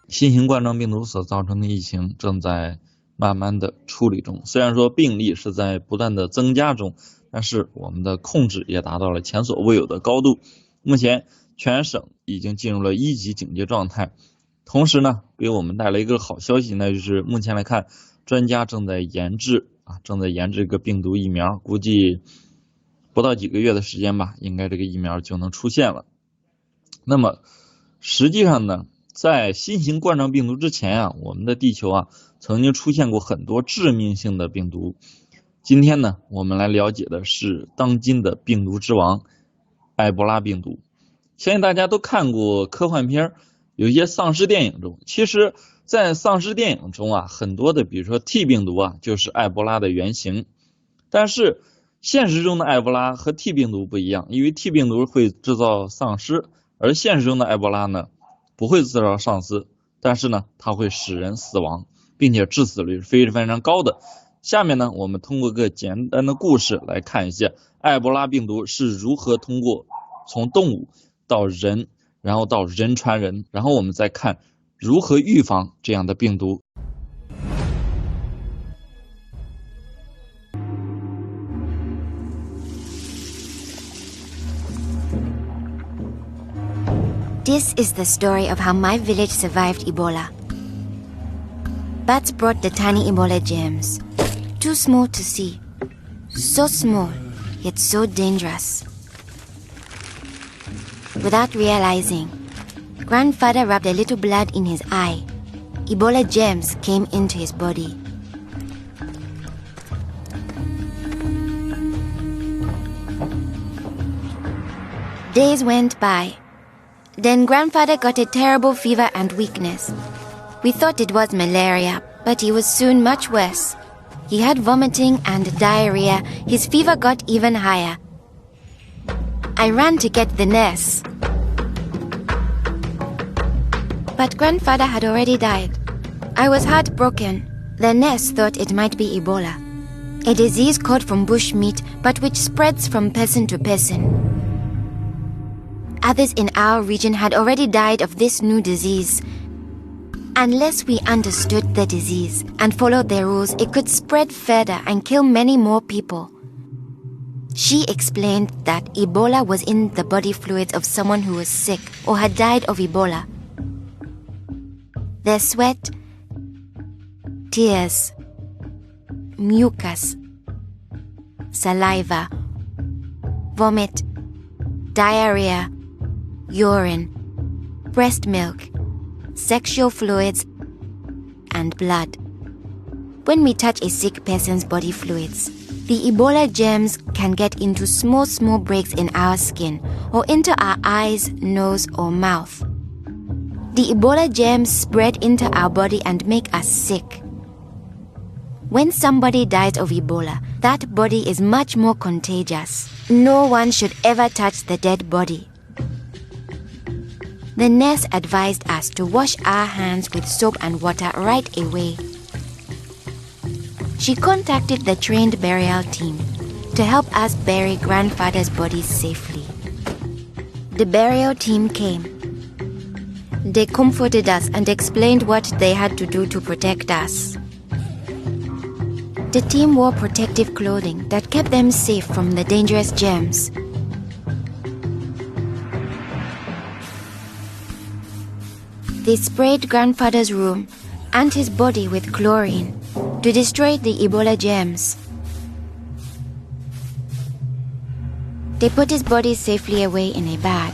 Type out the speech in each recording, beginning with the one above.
新型冠状病毒所造成的疫情正在慢慢的处理中，虽然说病例是在不断的增加中，但是我们的控制也达到了前所未有的高度。目前全省已经进入了1级警戒状态，同时呢，给我们带来一个好消息，那就是目前来看，专家正在研制一个病毒疫苗，估计不到几个月的时间吧，应该这个疫苗就能出现了。那么实际上呢，在新型冠状病毒之前我们的地球曾经出现过很多致命性的病毒。今天呢，我们来了解的是当今的病毒之王埃博拉病毒。相信大家都看过科幻片，有一些丧尸电影中，其实在丧尸电影中很多的比如说 T 病毒就是埃博拉的原型。但是现实中的埃博拉和 T 病毒不一样，因为 T 病毒会制造丧尸，而现实中的埃博拉呢不会制造丧尸，但是呢它会使人死亡，并且致死率非常高的。下面呢，我们通过个简单的故事来看一下埃博拉病毒是如何通过从动物到人，然后到人传人，然后我们再看如何预防这样的病毒。This is the story of how my village survived Ebola. Bats brought the tiny Ebola germs, too small to see, so small, yet so dangerous. Without realizing, Grandfather rubbed a little blood in his eye. Ebola germs came into his body. Days went by. Then Grandfather got a terrible fever and weakness. We thought it was malaria, but he was soon much worse. He had vomiting and diarrhea. His fever got even higher. I ran to get the nurse. But Grandfather had already died. I was heartbroken. The nurse thought it might be Ebola, a disease caught from bush meat, but which spreads from person to person. Others in our region had already died of this new disease. Unless we understood the disease and followed their rules, it could spread further and kill many more people. She explained that Ebola was in the body fluids of someone who was sick or had died of Ebola. Their sweat, tears, mucus, saliva, vomit, diarrhea, urine, breast milk, sexual fluids, and blood. When we touch a sick person's body fluids, the Ebola germs can get into small breaks in our skin or into our eyes, nose, or mouth. The Ebola germs spread into our body and make us sick. When somebody dies of Ebola, that body is much more contagious. No one should ever touch the dead body. The nurse advised us to wash our hands with soap and water right away. She contacted the trained burial team to help us bury Grandfather's body safely. The burial team came. They comforted us and explained what they had to do to protect us. The team wore protective clothing that kept them safe from the dangerous germs. They sprayed Grandfather's room and his body with chlorine to destroy the Ebola germs. They put his body safely away in a bag.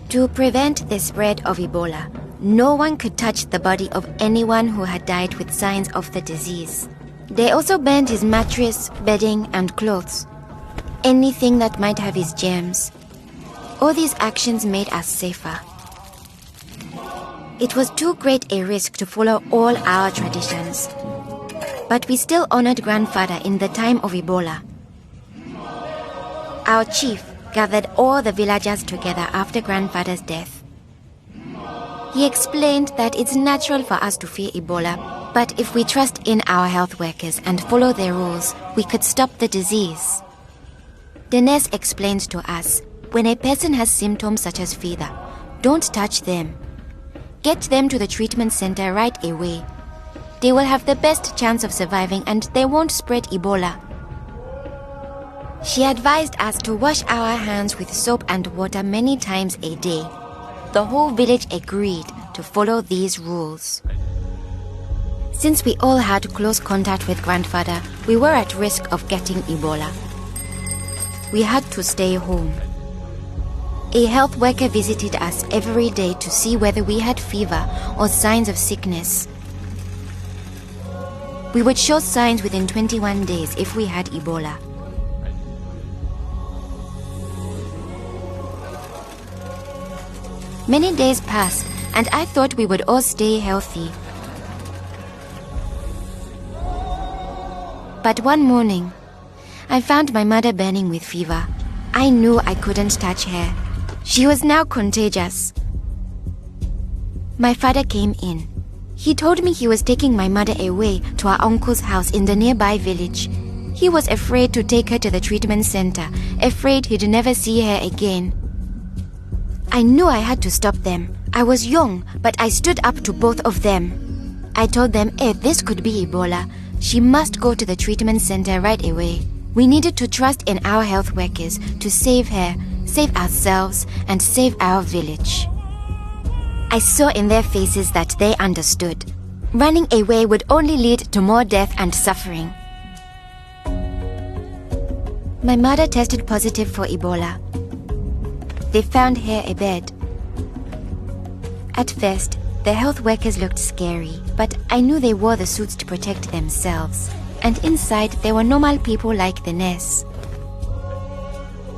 To prevent the spread of Ebola, no one could touch the body of anyone who had died with signs of the disease. They also burned his mattress, bedding, and clothes, anything that might have his germs. All these actions made us safer. It was too great a risk to follow all our traditions, but we still honored Grandfather in the time of Ebola. Our chief gathered all the villagers together after Grandfather's death. He explained that it's natural for us to fear Ebola, but if we trust in our health workers and follow their rules, we could stop the disease. The nurse explains to us, when a person has symptoms such as fever, don't touch them. Get them to the treatment center right away. They will have the best chance of surviving and they won't spread Ebola. She advised us to wash our hands with soap and water many times a day. The whole village agreed to follow these rules. Since we all had close contact with grandfather, we were at risk of getting Ebola. We had to stay home. A health worker visited us every day to see whether we had fever or signs of sickness. We would show signs within 21 days if we had Ebola. Many days passed, and I thought we would all stay healthy. But one morning, I found my mother burning with fever. I knew I couldn't touch her. She was now contagious. My father came in. He told me he was taking my mother away to our uncle's house in the nearby village. He was afraid to take her to the treatment center, afraid he'd never see her again. I knew I had to stop them. I was young, but I stood up to both of them. I told them if this could be Ebola, she must go to the treatment center right away. We needed to trust in our health workers to save her, save ourselves, and save our village. I saw in their faces that they understood. Running away would only lead to more death and suffering. My mother tested positive for Ebola. They found her a bed. At first, the health workers looked scary, but I knew they wore the suits to protect themselves. And inside, there were normal people like the nurse.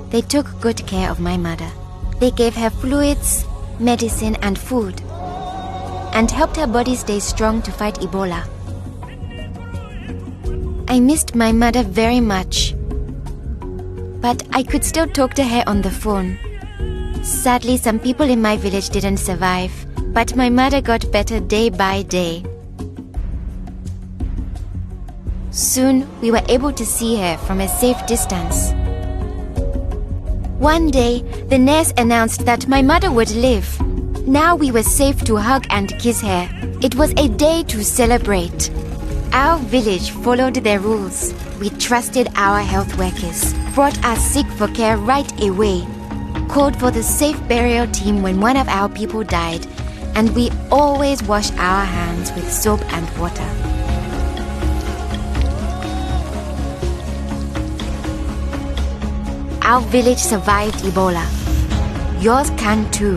They took good care of my mother. They gave her fluids, medicine, and food, and helped her body stay strong to fight Ebola. I missed my mother very much, but I could still talk to her on the phone. Sadly, some people in my village didn't survive, but my mother got better day by day. Soon, we were able to see her from a safe distance. One day, the nurse announced that my mother would live. Now we were safe to hug and kiss her. It was a day to celebrate. Our village followed their rules. We trusted our health workers, brought us sick for care right away, called for the safe burial team when one of our people died, and we always washed our hands with soap and water. Our village survived Ebola. Yours can too.